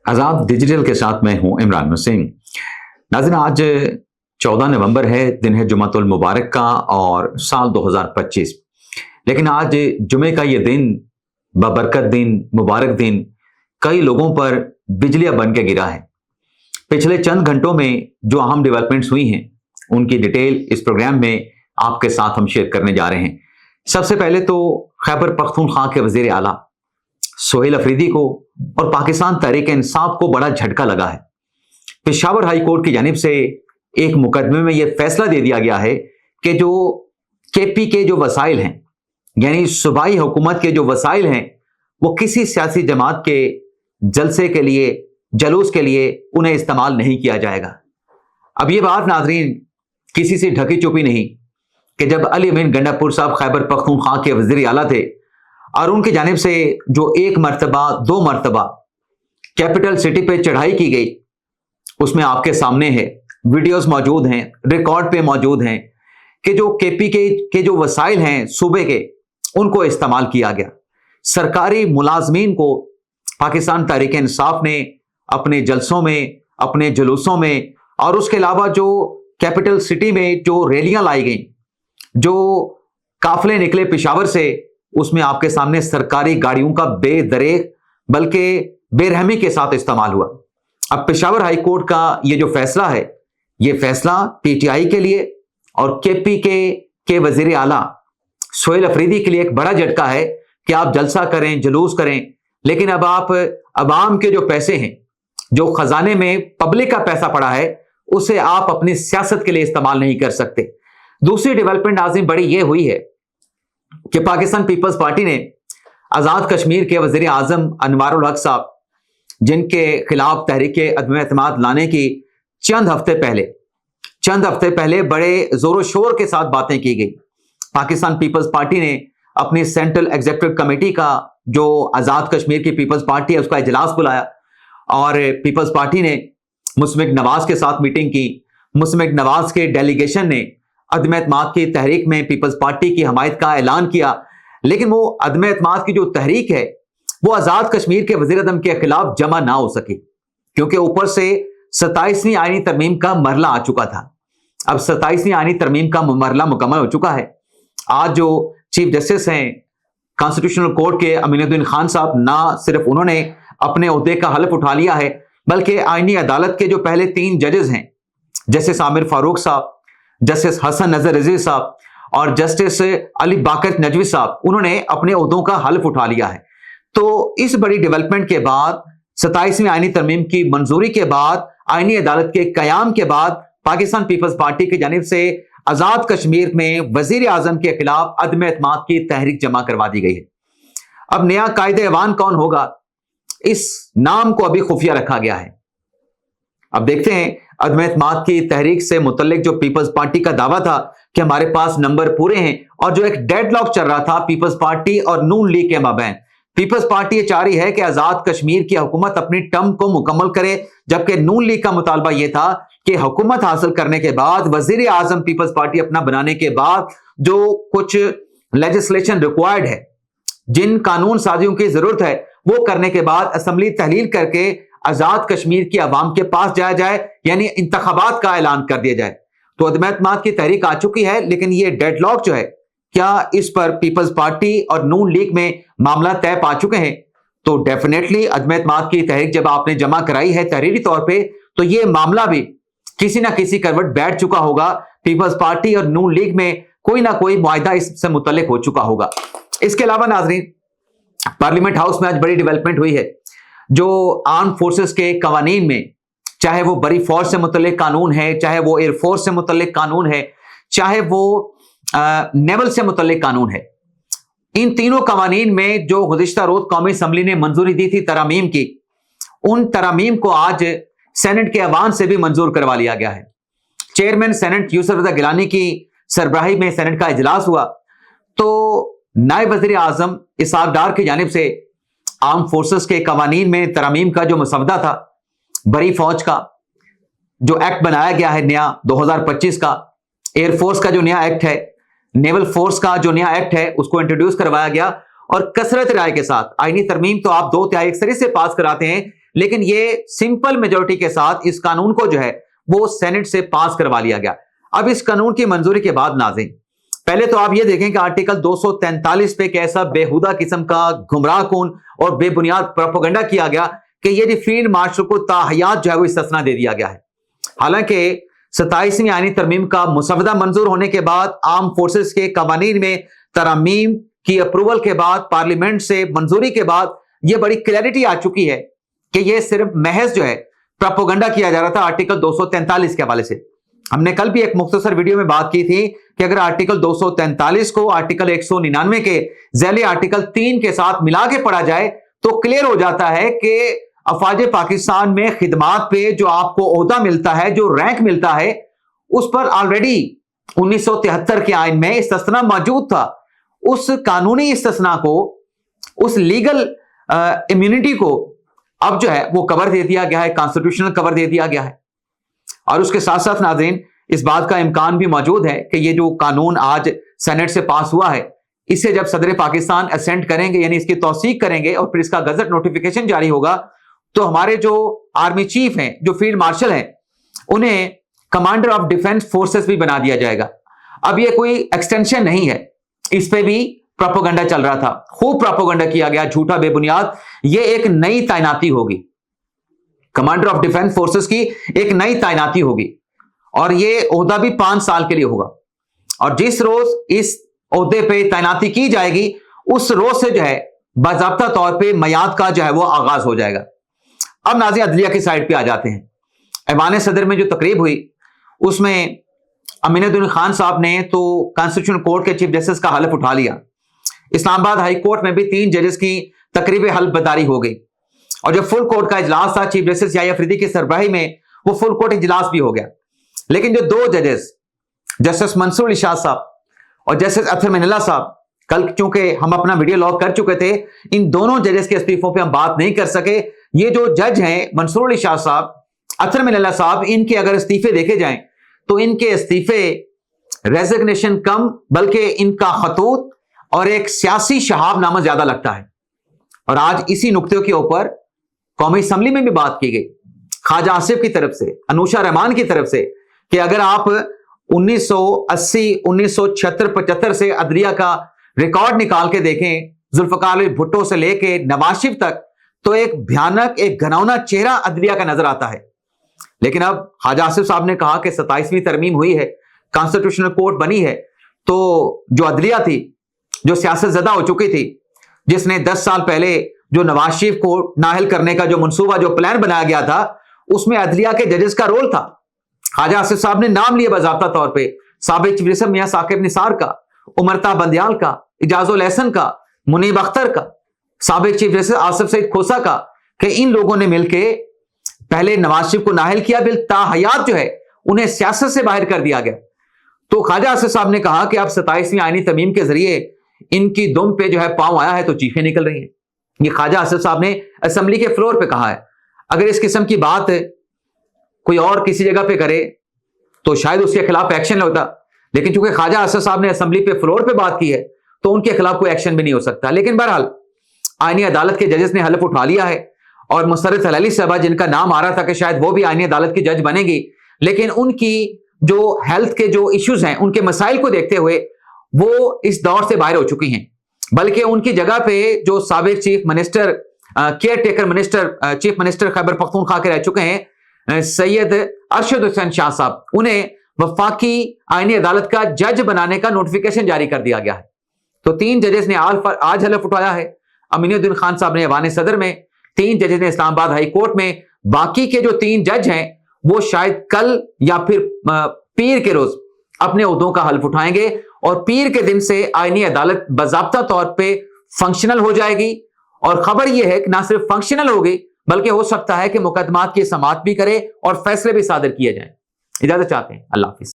आजाद digital के साथ मैं हूं इमरान वसीम। नाज़रीन, आज 14 नवंबर है, दिन है जुमातुल मुबारक का और साल 2025। लेकिन आज जुमे का ये दिन, बबरकत दिन, मुबारक दिन, कई लोगों पर बिजलियां बन के गिरा है। पिछले चंद घंटों में जो अहम डेवलपमेंट्स हुई हैं उनकी डिटेल इस प्रोग्राम में आपके साथ हम शेयर करने जा रहे हैं। सबसे पहले तो खैबर पख्तूनख्वा के वजीर आला सोहेल अफरीदी को और पाकिस्तान तहरीक इंसाफ को बड़ा झटका लगा है। पेशावर हाई कोर्ट की जानिब से एक मुकदमे में यह फैसला दे दिया गया है कि जो केपी के जो वसाइल हैं, यानी सूबाई हुकूमत के जो वसाइल हैं, वो किसी सियासी जमात के जलसे के लिए, जलूस के लिए उन्हें इस्तेमाल नहीं किया जाएगा। अब ये बात नाजरीन किसी से ढकी चुपी नहीं कि जब अली अमीन गंडापुर साहब खैबर पख्तूनख्वा के वजीर आला थे और उनकी जानिब से जो एक मरतबा, दो मरतबा कैपिटल सिटी पे चढ़ाई की गई, उसमें आपके सामने है, वीडियोस मौजूद हैं, रिकॉर्ड पे मौजूद हैं कि जो केपी के जो वसाइल हैं सूबे के, उनको इस्तेमाल किया गया। सरकारी मुलाजमीन को पाकिस्तान तहरीक इंसाफ ने अपने जलसों में, अपने जुलूसों में और उसके अलावा जो कैपिटल सिटी में जो रैलियां लाई गई, जो काफले निकले पेशावर से, उसमें आपके सामने सरकारी गाड़ियों का बेदरेग बल्कि बेरहमी के साथ इस्तेमाल हुआ। अब पेशावर हाई कोर्ट का ये जो फैसला है, ये फैसला पीटीआई के लिए और केपी के वजीर आला सोहेल अफरीदी के लिए एक बड़ा झटका है कि आप जलसा करें, जुलूस करें, लेकिन अब आप अवाम के जो पैसे हैं, जो खजाने में पब्लिक का पैसा पड़ा है, उसे आप अपनी सियासत के लिए इस्तेमाल नहीं कर सकते। दूसरी डेवलपमेंट आज़िम बड़ी ये हुई है कि पाकिस्तान पीपल्स पार्टी ने आजाद कश्मीर के वजीर आजम अनवारुल हक साहब, जिनके खिलाफ तहरीक अदम एतमाद लाने की चंद हफ्ते पहले बड़े जोरों शोर के साथ बातें की गई। पाकिस्तान पीपल्स पार्टी ने अपनी सेंट्रल एग्जीक्यूटिव कमेटी का, जो आजाद कश्मीर की पीपल्स पार्टी है, उसका इजलास बुलाया और पीपल्स पार्टी ने मुस्लिम नवाज के साथ मीटिंग की। मुस्लिम नवाज के डेलीगेशन ने अदम एतमाद की तहरीक में पीपल्स पार्टी की हमायत का ऐलान किया, लेकिन वो अदम एतमाद की जो तहरीक है वो आजाद कश्मीर के वजीर आज़म के खिलाफ जमा ना हो सकी, क्योंकि ऊपर से 27वीं आईनी तरमीम का मरला आ चुका था। अब 27वीं आईनी तरमीम का मरला मुकम्मल हो चुका है। आज जो चीफ जस्टिस हैं कॉन्स्टिट्यूशनल कोर्ट के अमीनुद्दीन खान साहब, ना सिर्फ उन्होंने अपने ओहदे का हल्फ उठा लिया है, बल्कि आईनी अदालत के जो पहले 3 जजेस हैं, जस्टिस आमिर फारूक साहब, जस्टिस हसन नजर रजी साहब और जस्टिस अली बाकर नजवी साहब, उन्होंने अपने ओहदों का हल्फ उठा लिया है। तो इस बड़ी डेवलपमेंट के बाद, 27वीं आईनी तरमीम की मंजूरी के बाद, आईनी अदालत के कयाम के बाद, पाकिस्तान पीपल्स पार्टी की जानिब से आजाद कश्मीर में वजीर आजम के खिलाफ अदम एतमाद की तहरीक जमा करवा दी गई है। अब नया कायदे ऐवान कौन होगा, इस नाम को अभी खुफिया रखा गया है। अब देखते हैं अदम एतमाद की तहरीक से मुतल्लिक जो पीपल्स पार्टी का दावा था कि हमारे पास नंबर पूरे हैं, और जो एक डेडलॉक चल रहा था पीपल्स पार्टी और नून लीग के माबैन। पीपल्स पार्टी ये चाह रही है कि आजाद कश्मीर की हुकूमत अपनी टर्म को मुकम्मल करे, जबकि नून लीग का मुतालबा यह था कि हुकूमत हासिल करने के बाद, वजीर आजम पीपल्स पार्टी अपना बनाने के बाद, जो कुछ लेजिस्लेशन रिक्वायर्ड है, जिन कानून साजियों की जरूरत है, वो करने के बाद असेंबली तहलील करके आजाद कश्मीर की आवाम के पास जाया जाए, यानी इंतखाबात का ऐलान कर दिया जाए। तो अदम एतमाद की तहरीक आ चुकी है, लेकिन ये डेडलॉक जो है, क्या इस पर पीपल्स पार्टी और नून लीग में मामला तय पा चुके हैं? तो डेफिनेटली अदम एतमाद की तहरीक जब आपने जमा कराई है तहरीरी तौर पे, तो ये मामला भी किसी ना किसी करवट बैठ चुका होगा। पीपल्स पार्टी और नून लीग में कोई ना कोई मुआहिदा इससे मुतल्लिक हो चुका होगा। इसके अलावा नाजरीन, पार्लियामेंट हाउस में आज बड़ी डेवलपमेंट हुई है। जो आर्म फोर्सेस के कवानीन में, चाहे वो बड़ी फौज से मुतल्लिक कानून है, चाहे वो एयरफोर्स से मुतल्लिक कानून है, चाहे वो नेवल से मुतल्लिक कानून है, इन तीनों कवानीन में जो गुज़िश्ता रोज कौमी असम्बली ने मंजूरी दी थी तरामीम की, उन तरामीम को आज सेनेट के ऐवान से भी मंजूर करवा लिया गया है। चेयरमैन सेनेट यूसुफ रज़ा गिलानी की सरबराही में सेनेट का इजलास हुआ, तो नायब वज़ीर आज़म इसहाक डार की जानिब से आर्म फोर्सेस के कवानीन में तरामीम का जो मसवदा था, बड़ी फौज का जो एक्ट बनाया गया है नया 2025 का, एयरफोर्स का जो नया एक्ट है, नेवल फोर्स का जो नया एक्ट है, उसको इंट्रोड्यूस करवाया गया और कसरत राय के साथ आईनी तरमीम तो आप 2/3 अक्सरियत से पास कराते हैं, لیکن یہ سمپل میجورٹی کے ساتھ اس قانون کو جو ہے وہ سینٹ سے پاس کروا لیا گیا۔ اب اس قانون کی منظوری کے بعد ناظرین، پہلے تو آپ یہ دیکھیں کہ آرٹیکل 243 پہ کیسا بےہودہ قسم کا گمراہ کن اور بے بنیاد پروپیگنڈا کیا گیا کہ یہ جو فیلڈ مارشل کو تاحیات جو ہے وہ استثنا دے دیا گیا ہے۔ حالانکہ 27ویں آئینی ترمیم کا مسودہ منظور ہونے کے بعد آرم فورسز کے قوانین میں ترامیم کی اپروول کے بعد، پارلیمنٹ سے منظوری کے بعد یہ بڑی کلیئرٹی آ چکی ہے کہ یہ صرف محض جو ہے پروپیگنڈا کیا جا رہا تھا آرٹیکل 243 کے حوالے سے۔ ہم نے کل بھی ایک مختصر ویڈیو میں بات کی تھی کہ اگر آرٹیکل 243 کو آرٹیکل 199 کے ذیلی آرٹیکل 3 کے ساتھ ملا کے پڑھا جائے تو کلیئر ہو جاتا ہے کہ افواج پاکستان میں خدمات پہ جو آپ کو عہدہ ملتا ہے، جو رینک ملتا ہے، اس پر آلریڈی 1973 کے آئین میں استثنا موجود تھا۔ اس قانونی استثنا کو، اس لیگل امیونٹی کو اب جو ہے وہ کور دے دیا گیا ہے، کانسٹیٹیوشنل کور دے دیا گیا ہے۔ اور اس کے ساتھ ساتھ ناظرین، اس بات کا امکان بھی موجود ہے کہ یہ جو قانون آج سینٹ سے پاس ہوا ہے، اس سے جب صدر پاکستان اسینٹ کریں گے، یعنی اس کی توثیق کریں گے اور پھر اس کا گزٹ نوٹیفیکیشن جاری ہوگا، تو ہمارے جو آرمی چیف ہیں، جو فیلڈ مارشل ہیں، انہیں کمانڈر آف ڈیفنس فورسز بھی بنا دیا جائے گا۔ اب یہ کوئی ایکسٹینشن نہیں ہے، اس پہ بھی پروپیگنڈا چل رہا تھا، خوب پروپیگنڈا کیا گیا، جھوٹا بے بنیاد۔ یہ ایک نئی تعیناتی ہوگی، کمانڈر آف ڈیفنس فورسز کی ایک نئی تعیناتی ہوگی، اور یہ عہدہ بھی 5 سال کے لیے ہوگا، اور جس روز اس عہدے پہ تعیناتی کی جائے گی اس روز سے جو ہے باضابطہ طور پہ میعاد کا جو ہے وہ آغاز ہو جائے گا۔ اب ناظرین عدلیہ کی سائڈ پہ آ جاتے ہیں۔ ایوان صدر میں جو تقریب ہوئی اس میں امین الدین خان صاحب نے تو کانسٹیٹیوشنل کورٹ کے چیف جسٹس کا حلف اٹھا لیا۔ اسلام آباد ہائی کورٹ میں بھی 3 ججز کی تقریب حلف برداری ہو گئی، اور جب فل کورٹ کا اجلاس تھا چیف جسٹس یحییٰ افریدی کی سربراہی میں، وہ فل کورٹ اجلاس بھی ہو گیا۔ لیکن جو 2 ججز، جسٹس منصور علی شاہ صاحب اور جسٹس اطہر من اللہ صاحب، کل چونکہ ہم اپنا ویڈیو لاگ کر چکے تھے، ان دونوں ججز کے استعفوں پہ ہم بات نہیں کر سکے۔ یہ جو جج ہیں منصور علی شاہ صاحب، اطہر من اللہ صاحب، ان کے اگر استعفے دیکھے جائیں تو ان کے استعفے ریزگنیشن کم، بلکہ ان کا خطوط اور ایک سیاسی شہاب نامہ زیادہ لگتا ہے۔ اور آج اسی نقطے کے اوپر قومی اسمبلی میں بھی بات کی گئی خواجہ آصف کی طرف سے، انوشا رحمان کی طرف سے، کہ اگر آپ 1980، 1976، 75 سے عدلیہ کا ریکارڈ نکال کے دیکھیں، ذوالفقار علی بھٹو سے لے کے نواز شریف تک، تو ایک بھیانک، ایک گھناؤنا چہرہ عدلیہ کا نظر آتا ہے۔ لیکن اب خواجہ آصف صاحب نے کہا کہ 27ویں ترمیم ہوئی ہے، کانسٹیٹیوشنل کورٹ بنی ہے، تو جو عدلیہ تھی، جو سیاست زدہ ہو چکی تھی، جس نے 10 سال پہلے جو نواز شریف کو نااہل کرنے کا جو منصوبہ، جو پلان بنایا گیا تھا، اس میں عدلیہ کے ججز کا رول تھا۔ خواجہ آصف صاحب نے نام لیے باضابطہ طور پہ، سابق چیف جسٹس میاں ثاقب نثار کا، عمرتا بندیال کا، اعجاز الاحسن کا، منیب اختر کا، سابق چیف جسٹس آصف سعید کھوسہ کا، کہ ان لوگوں نے مل کے پہلے نواز شریف کو نااہل کیا، بالتاحیات جو ہے انہیں سیاست سے باہر کر دیا گیا۔ تو خواجہ آصف صاحب نے کہا کہ اب 27ویں آئینی ترمیم کے ذریعے ان کی دم پہ جو ہے پاؤں آیا ہے تو چیخیں نکل رہی ہیں۔ یہ خواجہ آصف صاحب نے اسمبلی کے فلور پہ کہا ہے۔ اگر اس قسم کی بات کوئی اور کسی جگہ پہ کرے تو شاید اس کے خلاف ایکشن ہوتا، لیکن چونکہ خواجہ آصف صاحب نے اسمبلی پہ فلور پہ بات کی ہے تو ان کے خلاف کوئی ایکشن بھی نہیں ہو سکتا۔ لیکن بہرحال آئینی عدالت کے ججز نے حلف اٹھا لیا ہے، اور مسرت علی صاحبہ، جن کا نام آ رہا تھا کہ شاید وہ بھی آئینی عدالت کی جج بنے گی، لیکن ان کی جو ہیلتھ کے جو ایشوز ہیں، ان کے مسائل کو دیکھتے ہوئے وہ اس دور سے باہر ہو چکی ہیں، بلکہ ان کی جگہ پہ جو سابق chief minister, caretaker minister, chief minister Khyber Pakhtunkhwa کے رہ چکے ہیں سید ارشد حسین شاہ صاحب، انہیں وفاقی آئینی عدالت کا جج بنانے کا نوٹیفیکیشن جاری کر دیا گیا ہے۔ تو 3 ججز نے آج حلف اٹھایا ہے، امین الدین خان صاحب نے ایوان صدر میں، 3 ججز نے اسلام آباد ہائی کورٹ میں، باقی کے جو 3 جج ہیں وہ شاید کل یا پھر پیر کے روز اپنے عہدوں کا حلف اٹھائیں گے، اور پیر کے دن سے آئینی عدالت باضابطہ طور پہ فنکشنل ہو جائے گی۔ اور خبر یہ ہے کہ نہ صرف فنکشنل ہوگی بلکہ ہو سکتا ہے کہ مقدمات کی سماعت بھی کرے اور فیصلے بھی صادر کیے جائیں۔ اجازت چاہتے ہیں، اللہ حافظ۔